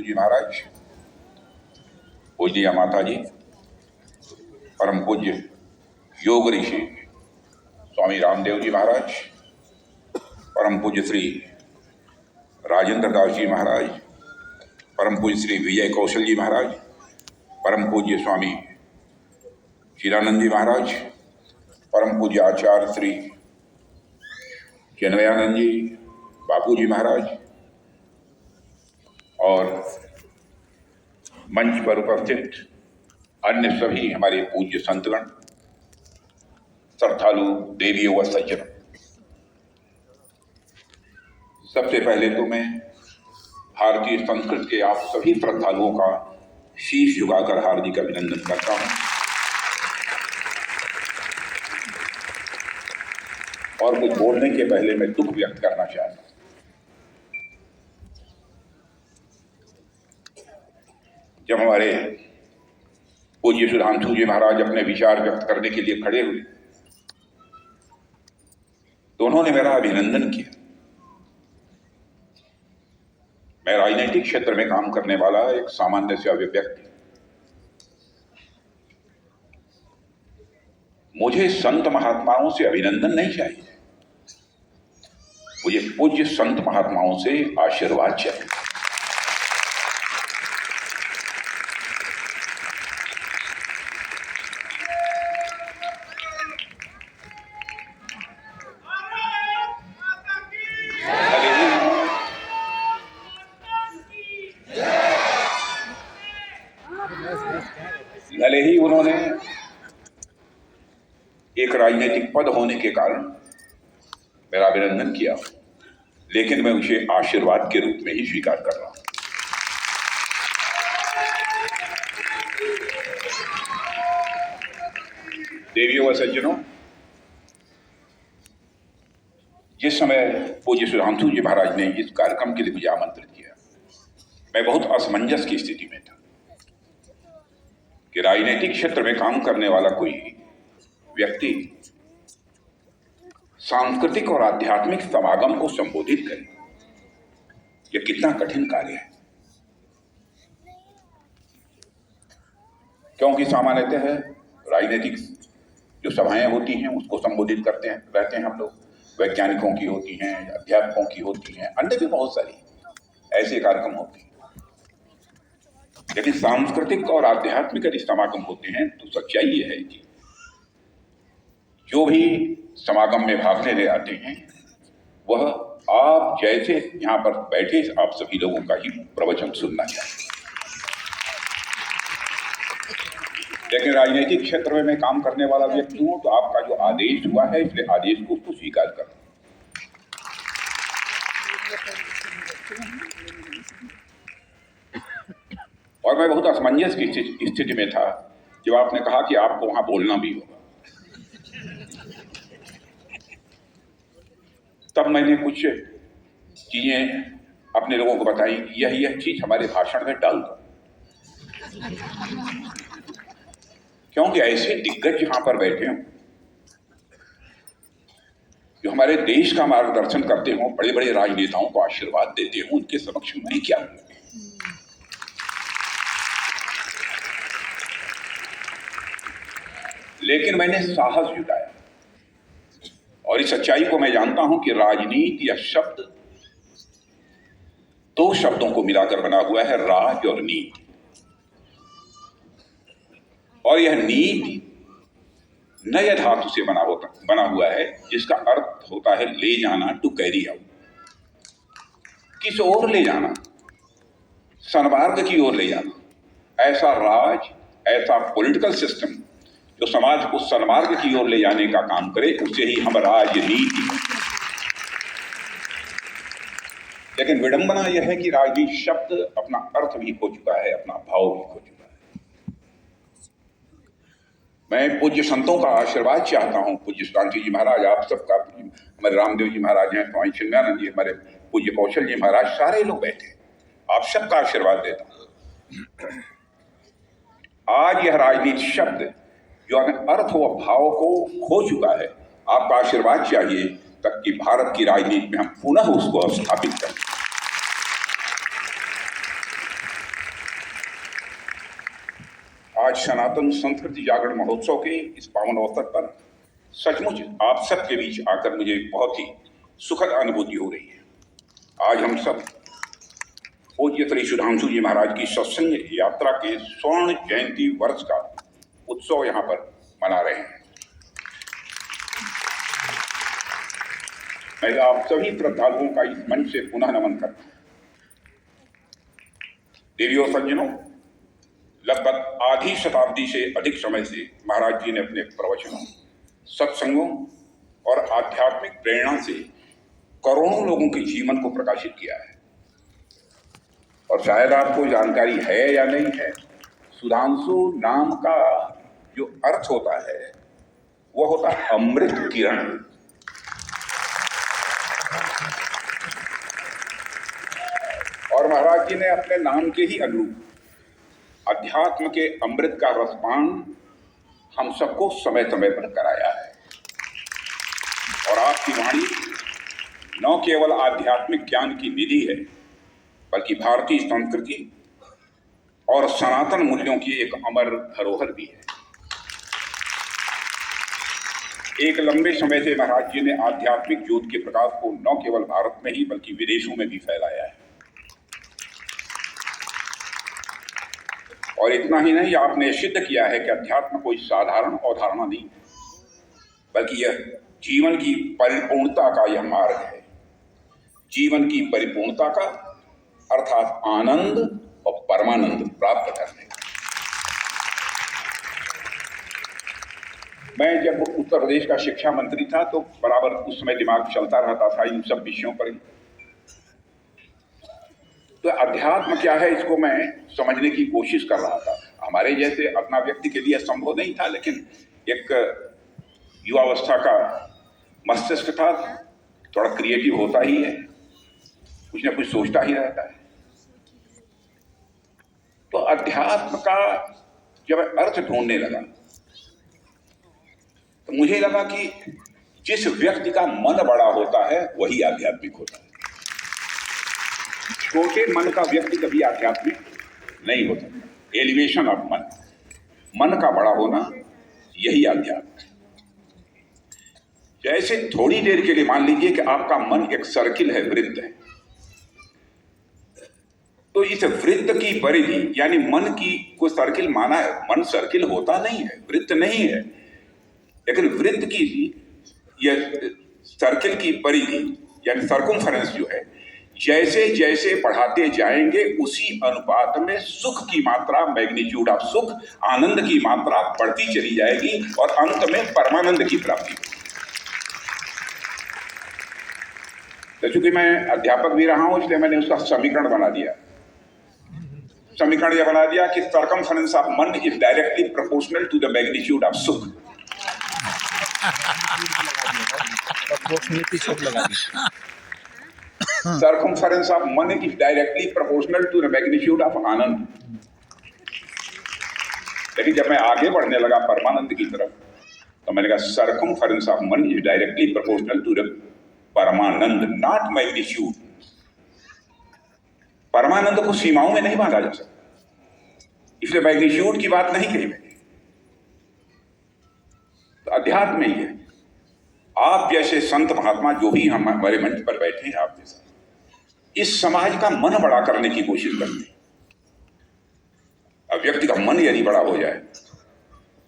जी महाराज, पूज्य माता जी, परम पूज्य योग ऋषि स्वामी रामदेव जी महाराज, परम पूज्य श्री राजेंद्र दास जी महाराज, परम पूज्य श्री विजय कौशल जी महाराज, परम पूज्य स्वामी शीलानंद जी महाराज, परम पूज्य आचार्य श्री चिन्मयानंद जी बापू जी महाराज और मंच पर उपस्थित अन्य सभी हमारे पूज्य संतगण, श्रद्धालु देवियों व सज्जनों, सबसे पहले तो मैं भारतीय संस्कृति के आप सभी श्रद्धालुओं का शीश झुकाकर हार्दिक अभिनंदन करता हूं और कुछ बोलने के पहले मैं दुख व्यक्त करना चाहता हूं। जब हमारे पूज्य सुधांशु जी महाराज अपने विचार व्यक्त करने के लिए खड़े हुए तो उन्होंने मेरा अभिनंदन किया। मैं राजनीतिक क्षेत्र में काम करने वाला एक सामान्य से व्यक्ति, मुझे संत महात्माओं से अभिनंदन नहीं चाहिए, मुझे पूज्य संत महात्माओं से आशीर्वाद चाहिए। भले ही उन्होंने एक राजनीतिक पद होने के कारण मेरा अभिनंदन किया, लेकिन मैं उसे आशीर्वाद के रूप में ही स्वीकार कर रहा हूं। देवियों व सज्जनों, जिस समय पूज्य सुधांशु जी महाराज ने इस कार्यक्रम के लिए मुझे आमंत्रित किया, मैं बहुत असमंजस की स्थिति में था कि राजनीतिक क्षेत्र में काम करने वाला कोई व्यक्ति सांस्कृतिक और आध्यात्मिक समागम को संबोधित करे, यह कितना कठिन कार्य है। क्योंकि सामान्यतः राजनीतिक जो सभाएं होती हैं उसको संबोधित करते हैं रहते हैं हम लोग, वैज्ञानिकों की होती हैं, अध्यापकों की होती हैं, अन्य भी बहुत सारी ऐसे कार्यक्रम होते हैं। लेकिन सांस्कृतिक और आध्यात्मिक यदि समागम होते हैं तो सच्चाई ये है कि जो भी समागम में भाग लेने आते हैं वह आप जैसे यहाँ पर बैठे आप सभी लोगों का ही प्रवचन सुनना चाहिए। लेकिन राजनीतिक क्षेत्र में मैं काम करने वाला व्यक्ति हूं तो आपका जो आदेश हुआ है, इसलिए आदेश को उसको स्वीकार करना। और मैं बहुत असमंजस की स्थिति में था जब आपने कहा कि आपको वहां बोलना भी होगा। तब मैंने कुछ चीजें अपने लोगों को बताई, यह चीज हमारे भाषण में डाल दो, क्योंकि ऐसे दिग्गज यहां पर बैठे हों जो हमारे देश का मार्गदर्शन करते हों, बड़े बड़े राजनेताओं को आशीर्वाद देते हों, उनके समक्ष मैं क्या हूं। लेकिन मैंने साहस जुटाया और इस सच्चाई को मैं जानता हूं कि राजनीति या शब्द दो शब्दों को मिलाकर बना हुआ है, राज और नीति। और यह नीति नए धातु से बना हुआ है जिसका अर्थ होता है ले जाना, टू कैरी आउट, किस ओर ले जाना, सन्मार्ग की ओर ले जाना। ऐसा राज, ऐसा पॉलिटिकल सिस्टम जो समाज को सन्मार्ग की ओर ले जाने का काम करे, उसे ही हम राजनीति। लेकिन विडंबना यह है कि राजनीति शब्द अपना अर्थ भी खो चुका है, अपना भाव भी खो चुका है। मैं पूज्य संतों का आशीर्वाद चाहता हूं, पूज्य सुधांशु जी महाराज, आप सबका, हमारे रामदेव जी महाराज हैं, स्वामी चिन्मयानंद जी, हमारे पूज्य कौशल जी महाराज, सारे लोग बैठे, आप सबका आशीर्वाद देता हूं। आज यह राजनीति शब्द जो अर्थ व भाव को खो चुका है, आपका आशीर्वाद चाहिए ताकि भारत की राजनीति में हम पुनः उसको स्थापित करें। आज सनातन संस्कृति जागरण महोत्सव के इस पावन अवसर पर सचमुच आप सबके बीच आकर मुझे बहुत ही सुखद अनुभूति हो रही है। आज हम सब पूज्य श्री सुधांशु जी महाराज की सत्संग यात्रा के स्वर्ण जयंती वर्ष का उत्सव यहाँ पर मना रहे हैं। मैं आप सभी श्रद्धालुओं का इस मंच से पुनः नमन करता हूँ। देवियों सज्जनों, लगभग आधी शताब्दी से अधिक समय से महाराज जी ने अपने प्रवचनों, सत्संगों और आध्यात्मिक प्रेरणा से करोड़ों लोगों के जीवन को प्रकाशित किया है। और शायद आपको जानकारी है या नहीं है, सुधांशु नाम का जो अर्थ होता है वह होता है अमृत किरण। और महाराज जी ने अपने नाम के ही अनुरूप अध्यात्म के अमृत का रसपान हम सबको समय समय पर कराया है। और आपकी वाणी न केवल आध्यात्मिक ज्ञान की निधि है, बल्कि भारतीय संस्कृति और सनातन मूल्यों की एक अमर धरोहर भी है। एक लंबे समय से महाराज जी ने आध्यात्मिक ज्योति के प्रकाश को न केवल भारत में ही बल्कि विदेशों में भी फैलाया है। और इतना ही नहीं, आपने सिद्ध किया है कि अध्यात्म कोई साधारण अवधारणा नहीं, बल्कि यह जीवन की परिपूर्णता का यह मार्ग है। जीवन की परिपूर्णता का अर्थात आनंद और परमानंद प्राप्त करने का। मैं जब उत्तर प्रदेश का शिक्षा मंत्री था तो बराबर उस समय दिमाग चलता रहता था इन सब विषयों पर। तो अध्यात्म क्या है इसको मैं समझने की कोशिश कर रहा था। हमारे जैसे अपना व्यक्ति के लिए संभव नहीं था, लेकिन एक युवावस्था का मस्तिष्क था, थोड़ा क्रिएटिव होता ही है, कुछ ना कुछ सोचता ही रहता है। तो अध्यात्म का जब अर्थ ढूंढने लगा तो मुझे लगा कि जिस व्यक्ति का मन बड़ा होता है वही आध्यात्मिक होता है। छोटे मन का व्यक्ति कभी आध्यात्मिक नहीं हो सकता। एलिवेशन ऑफ मन, मन का बड़ा होना, यही आध्यात्म है। जैसे थोड़ी देर के लिए मान लीजिए कि आपका मन एक सर्किल है, वृत्त है, तो इस वृत्त की परिधि यानी मन की कोई सर्किल माना है। मन सर्किल होता नहीं है, वृत्त नहीं है, लेकिन वृत्त की यह सर्किल की परिधि यानी सर्कमफेरेंस जो है, जैसे जैसे बढ़ाते जाएंगे उसी अनुपात में सुख की मात्रा, मैग्नीट्यूड ऑफ सुख, आनंद की मात्रा बढ़ती चली जाएगी और अंत में परमानंद की प्राप्ति होगी। तो चूंकि मैं अध्यापक भी रहा हूं, इसलिए मैंने उसका समीकरण बना दिया। समीकरण यह बना दिया कि सर्कमफेरेंस ऑफ मन is directly proportional to the magnitude of सुख। Circumference of मन is directly proportional to the magnitude of आनंद। लेकिन जब मैं आगे बढ़ने लगा परमानंद की तरफ, तो मैंने कहा circumference of मन is directly proportional to the Parmanand, not magnitude। परमानंद को सीमाओं में नहीं बांधा जा सकता, इसलिए मैग्नीट्यूड की बात नहीं कही मैंने। तो अध्यात्म ही है। आप जैसे संत महात्मा जो भी हम हमारे मंच पर बैठे हैं, आप जैसे इस समाज का मन बड़ा करने की कोशिश करते हैं। अब व्यक्ति का मन यदि बड़ा हो जाए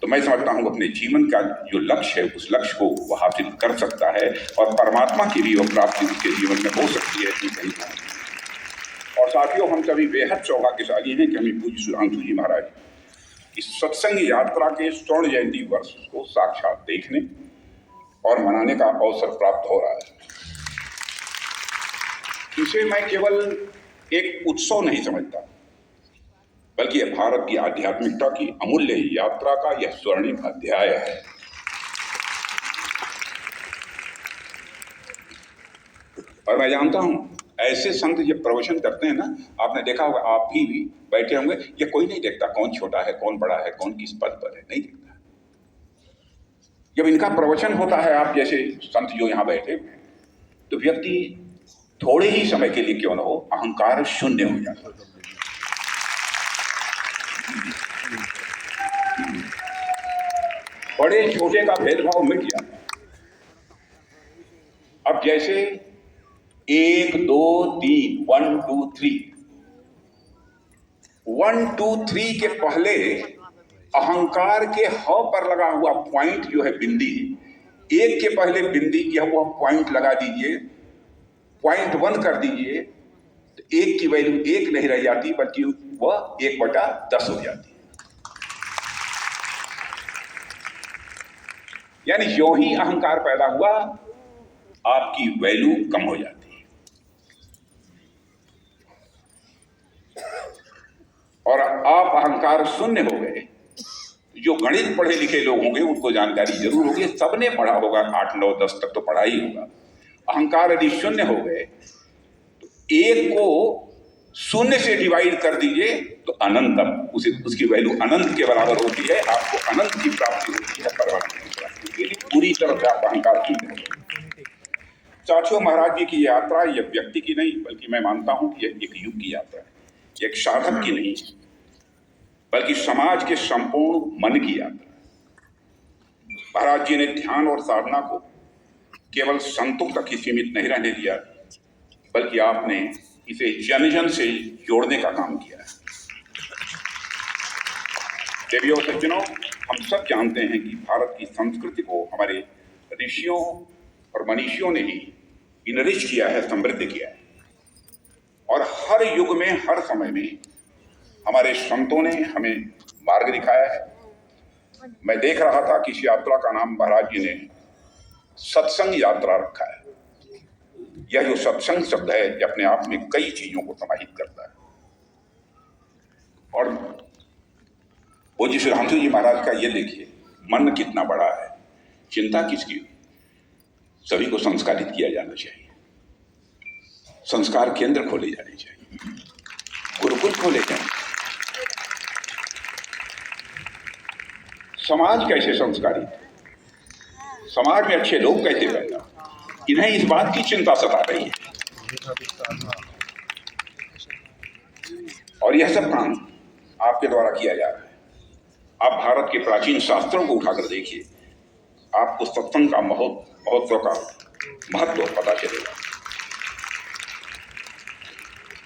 तो मैं समझता हूं अपने जीवन का जो लक्ष्य है उस लक्ष्य को वो हासिल कर सकता है और परमात्मा की भी वो प्राप्ति उसके जीवन में हो सकती है। कहीं और साथियों, हम सभी बेहद सौभाग्यशाली हैं कि हमें पूज्य सुधांशु जी महाराज इस सत्संग यात्रा के स्वर्ण जयंती वर्ष को साक्षात देखने और मनाने का अवसर प्राप्त हो रहा है। इसे मैं केवल एक उत्सव नहीं समझता, बल्कि यह भारत की आध्यात्मिकता की अमूल्य यात्रा का यह स्वर्णिम अध्याय है। और मैं जानता हूं ऐसे संत जब प्रवचन करते हैं ना, आपने देखा होगा, आप भी बैठे होंगे, ये कोई नहीं देखता कौन छोटा है, कौन बड़ा है, कौन किस पद पर है, नहीं देखता। जब इनका प्रवचन होता है, आप जैसे संत जो यहाँ बैठे, तो व्यक्ति थोड़े ही समय के लिए क्यों न हो अहंकार शून्य हो जाता है। बड़े छोटे का भेदभाव मिट जाता है। अब जैसे 1 2 3 1 2 3 1 2 3 के पहले अहंकार के ह पर लगा हुआ पॉइंट जो है बिंदी, 1 के पहले बिंदी यह हुआ पॉइंट लगा दीजिए, पॉइंट 1 कर दीजिए, तो 1 की वैल्यू 1 नहीं रह जाती बल्कि वह 1/10 हो जाती है। यानी जो ही अहंकार पैदा हुआ आपकी वैल्यू कम हो जाती है। और आप अहंकार शून्य हो गए। जो गणित पढ़े लिखे लोग होंगे उनको जानकारी जरूर होगी, सबने पढ़ा होगा, 8 9 10 तक तो पढ़ा ही होगा। अहंकार यदि शून्य हो गए तो 1 को शून्य से डिवाइड कर दीजिए तो अनंतम, उसकी वैल्यू अनंत के बराबर होती है। आपको अनंत की प्राप्ति होती है, परमानंद की प्राप्ति के लिए पूरी तरह से आप अहंकार शून्य हो। साथियों, महाराज जी की यात्रा यह व्यक्ति की नहीं बल्कि मैं मानता हूं कि यह एक युग की यात्रा है। एक साधक की नहीं बल्कि समाज के संपूर्ण मन की यात्रा है। महाराज जी ने ध्यान और साधना को केवल संतों तक ही सीमित नहीं रहने दिया बल्कि आपने इसे जन जन से जोड़ने का काम किया है। देवियों सज्जनों, हम सब जानते हैं कि भारत की संस्कृति को हमारे ऋषियों और मनीषियों ने ही इनरिच किया है, समृद्ध किया है। और हर युग में, हर समय में हमारे संतों ने हमें मार्ग दिखाया है। मैं देख रहा था कि इस यात्रा का नाम महाराज जी ने सत्संग यात्रा रखा है। यह जो सत्संग शब्द है ये अपने आप में कई चीजों को समाहित करता है। और वो जी सुधांशु जी महाराज का ये देखिए, मन कितना बड़ा है, चिंता किसकी, सभी को संस्कारित किया जाना चाहिए। संस्कार केंद्र खोले जाने चाहिए, गुरुकुल खोले जाए। समाज कैसे संस्कारित, समाज में अच्छे लोग कैसे पैदा, इन्हें इस बात की चिंता सता रही है। और यह सब काम आपके द्वारा किया जा रहा है। आप भारत के प्राचीन शास्त्रों को उठाकर देखिए, आपको सत्संग का महत्व का महत्व पता चलेगा।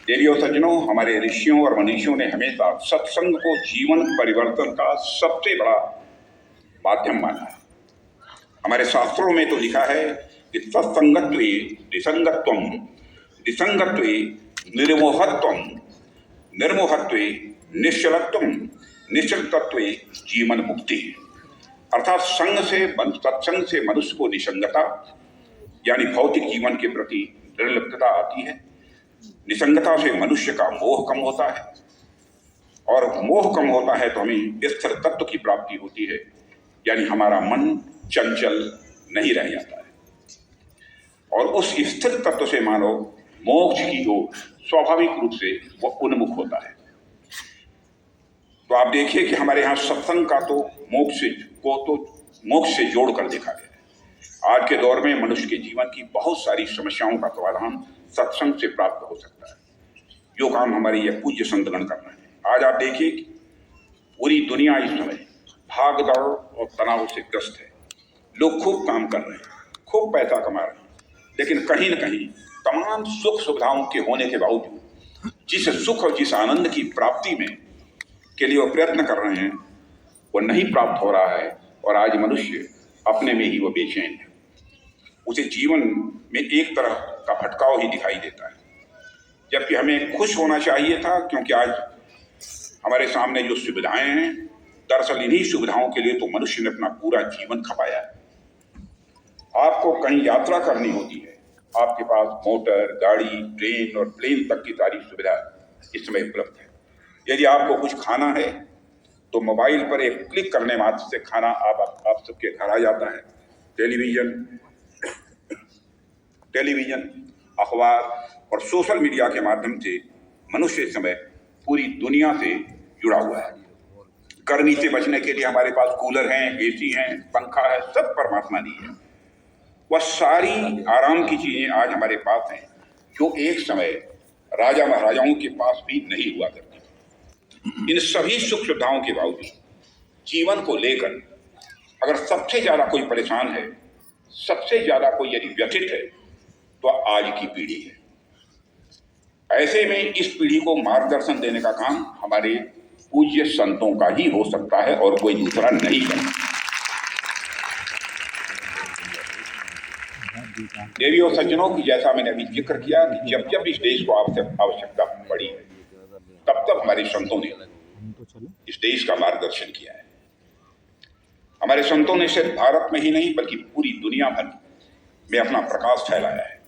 देवियों सज्जनों, हमारे ऋषियों और मनीषियों ने हमेशा सत्संग को जीवन परिवर्तन का सबसे बड़ा माध्यम माना है। हमारे शास्त्रों में तो लिखा है कि सत्संगत्वे निसंगत्वम, निसंगत्वे निर्मोहत्वम, निर्मोहत्वे निश्चलत्वम, निश्चलत्वे जीवन मुक्ति। अर्थात सत्संग से मनुष्य को निसंगता यानी भौतिक जीवन के प्रति निर्लिप्तता आती है। निसंगता से मनुष्य का मोह कम होता है और मोह कम होता है तो हमें स्थिर तत्व की प्राप्ति होती है, यानी हमारा मन चंचल नहीं रह जाता है और उस स्थिर तत्व से मानव मोक्ष की ओर स्वाभाविक रूप से वह उन्मुख होता है। तो आप देखिए कि हमारे यहाँ सत्संग का तो मोक्ष से जोड़कर देखा गया है। आज के दौर में मनुष्य के जीवन की बहुत सारी समस्याओं का समाधान सत्संग से प्राप्त हो सकता है, जो काम हमारे यह पूज्य संतगण कर रहे हैं। आज आप देखिए कि पूरी दुनिया इस समय भाग दौड़ और तनाव से ग्रस्त है। लोग खूब काम कर रहे हैं, खूब पैसा कमा रहे हैं, लेकिन कहीं न कहीं तमाम सुख सुविधाओं के होने के बावजूद जिस सुख और जिस आनंद की प्राप्ति में के लिए वो प्रयत्न कर रहे हैं वो नहीं प्राप्त हो रहा है और आज मनुष्य अपने में ही वो बेचैन है। उसे जीवन में एक तरह का भटकाव ही दिखाई देता है, जबकि हमें खुश होना चाहिए था, क्योंकि आज हमारे सामने जो सुविधाएं हैं, दरअसल इन्हीं सुविधाओं के लिए तो मनुष्य ने अपना पूरा जीवन खपाया है। आपको कहीं यात्रा करनी होती है, आपके पास मोटर, गाड़ी, ट्रेन और प्लेन तक की सारी सुविधा इस समय उपलब्ध है। यदि आपको कुछ खाना है तो मोबाइल पर एक क्लिक करने मात्र से खाना आप सबके घर आ जाता है। टेलीविजन, अखबार और सोशल मीडिया के माध्यम से मनुष्य इस समय पूरी दुनिया से जुड़ा हुआ है। गर्मी से बचने के लिए हमारे पास कूलर हैं, एसी हैं, पंखा है, सब परमात्मा दी है। वह सारी आराम की चीजें आज हमारे पास हैं, जो एक समय राजा महाराजाओं के पास भी नहीं हुआ करती। इन सभी सुख सुविधाओं के बावजूद जीवन को लेकर अगर सबसे ज्यादा कोई परेशान है, सबसे ज्यादा कोई यदि व्यथित है, तो आज की पीढ़ी है। ऐसे में इस पीढ़ी को मार्गदर्शन देने का काम हमारे पूज्य संतों का ही हो सकता है और कोई दूसरा नहीं कर सकता। देवियों और सज्जनों की, जैसा मैंने अभी जिक्र किया कि जब जब इस देश को आवश्यकता पड़ी है, तब तब हमारे संतों ने इस देश का मार्गदर्शन किया है। हमारे संतों ने सिर्फ भारत में ही नहीं बल्कि पूरी दुनिया भर में अपना प्रकाश फैलाया है।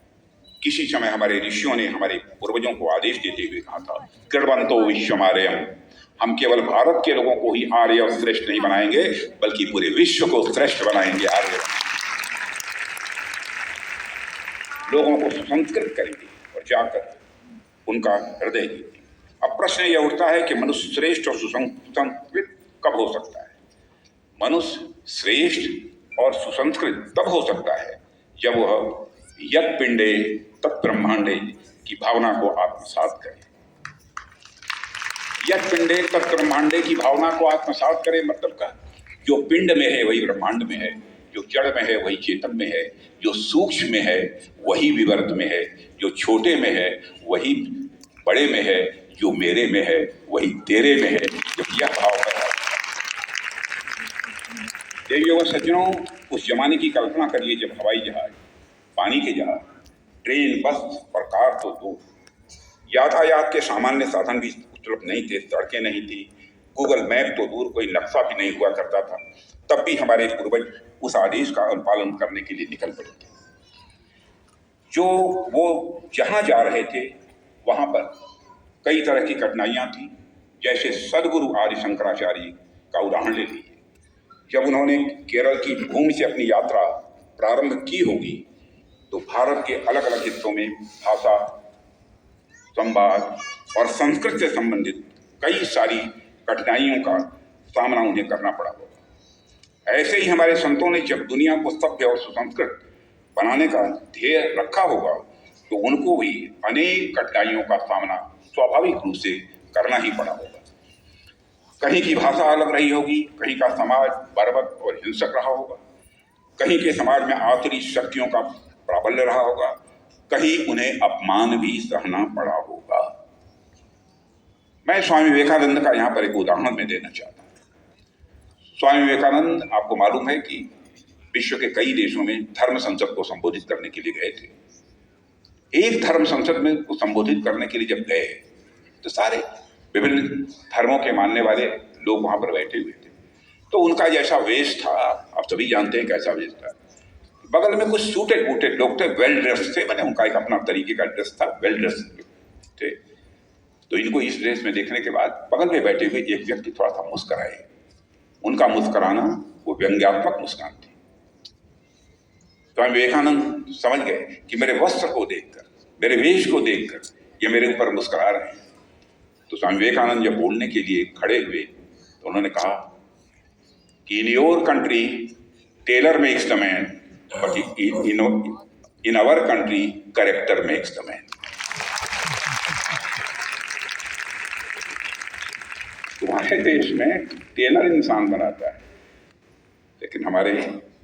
किसी समय हमारे ऋषियों ने हमारे पूर्वजों को आदेश देते हुए कहा था, कृण्वन्तो विश्वमार्यम्, हम केवल भारत के लोगों को ही आर्य और श्रेष्ठ नहीं बनाएंगे बल्कि पूरे विश्व को श्रेष्ठ बनाएंगे, आर्य लोगों को सुसंस्कृत करेंगे और जाकर उनका हृदय जीतेंगे। अब प्रश्न यह उठता है कि मनुष्य श्रेष्ठ और सुसंस्कृत कब हो सकता है? मनुष्य श्रेष्ठ और सुसंस्कृत तब हो सकता है जब वह यत् पिंडे तत् ब्रह्मांडे की भावना को आत्मसात करे। यत् पिंडे तत् ब्रह्मांडे की भावना को आत्मसात करे मतलब का, जो पिंड में है वही ब्रह्मांड में है, जो जड़ में है वही चेतन में है, जो सूक्ष्म में है वही विवर्त में है, जो छोटे में है वही बड़े में है, जो मेरे में है वही तेरे में है। जब यह भाव पैदा, देवियों और सज्जनों, उस जमाने की कल्पना करिए जब हवाई जहाज, पानी के जहाज, ट्रेन, बस और कार तो दूर, यातायात के सामान्य साधन भी उपलब्ध नहीं थे, सड़कें नहीं थी, गूगल मैप तो दूर, कोई नक्शा भी नहीं हुआ करता था, तब भी हमारे पूर्वज उस आदेश का अनुपालन करने के लिए निकल पड़े थे। जो वो जहां जा रहे थे वहां पर कई तरह की कठिनाइयां थी। जैसे सदगुरु आदि शंकराचार्य का उदाहरण ले लीजिए, जब उन्होंने केरल की भूमि से अपनी यात्रा प्रारंभ की होगी तो भारत के अलग अलग हिस्सों में भाषा, संवाद और संस्कृत से संबंधित कई सारी कठिनाइयों का सामना उन्हें करना पड़ा होगा। ऐसे ही हमारे संतों ने जब दुनिया को सभ्य और सुसंस्कृत बनाने का ध्येय रखा होगा तो उनको भी अनेक कठिनाइयों का सामना स्वाभाविक रूप से करना ही पड़ा होगा। कहीं की भाषा अलग रही होगी, कहीं का समाज बर्बर और हिंसक रहा होगा, कहीं के समाज में आसुरी शक्तियों का प्राबल्य रहा होगा, कहीं उन्हें अपमान भी सहना पड़ा होगा। मैं स्वामी विवेकानंद का यहाँ पर एक उदाहरण में देना चाहता हूँ। स्वामी विवेकानंद, आपको मालूम है कि विश्व के कई देशों में धर्म संसद को संबोधित करने के लिए गए थे। एक धर्म संसद में को संबोधित करने के लिए जब गए तो सारे विभिन्न धर्मों के मानने वाले लोग वहां पर बैठे हुए थे। तो उनका जैसा वेश था, आप सभी जानते हैं कैसा वेश था। बगल में कुछ सूटेड बूटेड लोग थे, वेल ड्रेस्ड थे, मैंने उनका एक अपना तरीके का ड्रेस था, वेल ड्रेस्ड थे। तो इनको इस ड्रेस में देखने के बाद बगल में बैठे हुए एक व्यक्ति थोड़ा सा मुस्कुराए। उनका मुस्कुराना वो व्यंग्यात्मक मुस्कान थी। स्वामी विवेकानंद समझ गए कि मेरे वस्त्र को देखकर, मेरे वेश को देखकर ये मेरे ऊपर मुस्कुरा रहे हैं। तो स्वामी विवेकानंद जब बोलने के लिए खड़े हुए तो उन्होंने कहा कि in your country tailor makes the man, but in our country character makes the man. तुम्हारे देश में टेलर इंसान बनाता है, लेकिन हमारे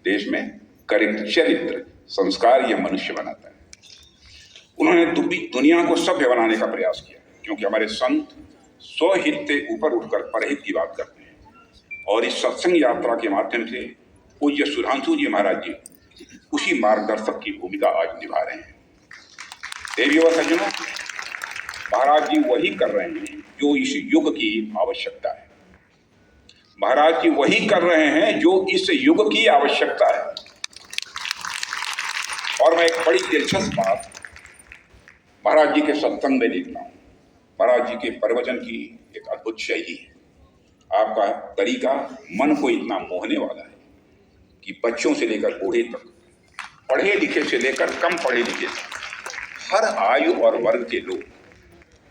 देश में चरित्र, संस्कार यह मनुष्य बनाता है। उन्होंने दुनिया को सभ्य बनाने का प्रयास किया, क्योंकि हमारे संत स्वहित से ऊपर उठकर परहित की बात करते हैं। और इस सत्संग यात्रा के माध्यम से पूज्य सुधांशु जी महाराज जी उसी मार्गदर्शक की भूमिका आज निभा रहे हैं। देवियों और सज्जनों, महाराज जी वही कर रहे हैं जो इस युग की आवश्यकता है। महाराज जी वही कर रहे हैं जो इस युग की आवश्यकता है। और मैं एक बड़ी दिलचस्प बात महाराज जी के सत्संग में देखता हूँ। महाराज जी के प्रवचन की एक अद्भुत शैली है। आपका तरीका मन को इतना मोहने वाला है कि बच्चों से लेकर बूढ़े तक, पढ़े लिखे से लेकर कम पढ़े लिखे तक, हर आयु और वर्ग के लोग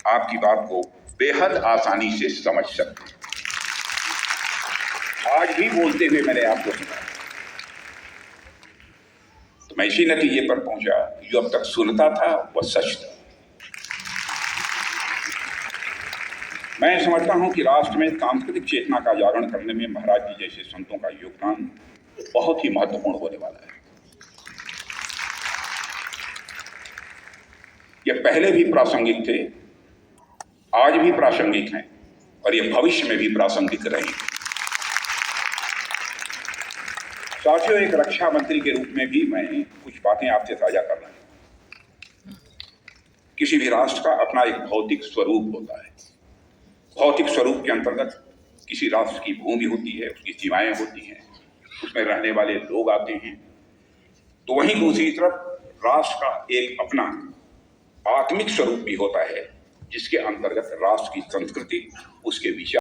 आपकी बात को बेहद आसानी से समझ सकते हैं। आज भी बोलते हुए मैंने आपको सुना, तो मैं इसी नतीजे पर पहुंचा कि जो अब तक सुनता था वह सच था। मैं समझता हूं कि राष्ट्र में सांस्कृतिक चेतना का जागरण करने में महाराज जी जैसे संतों का योगदान बहुत ही महत्वपूर्ण होने वाला है। ये पहले भी प्रासंगिक थे, आज भी प्रासंगिक हैं और ये भविष्य में भी प्रासंगिक रहेंगे। साथियों, एक रक्षा मंत्री के रूप में भी मैं कुछ बातें आपसे साझा कर रहा हूं। किसी भी राष्ट्र का अपना एक भौतिक स्वरूप होता है। भौतिक स्वरूप के अंतर्गत किसी राष्ट्र की भूमि होती है, उसकी सीमाएं होती हैं, उसमें रहने वाले लोग आते हैं। तो वहीं दूसरी तरफ राष्ट्र का एक अपना आत्मिक स्वरूप भी होता है, जिसके अंतर्गत राष्ट्र की संस्कृति, उसके विचार,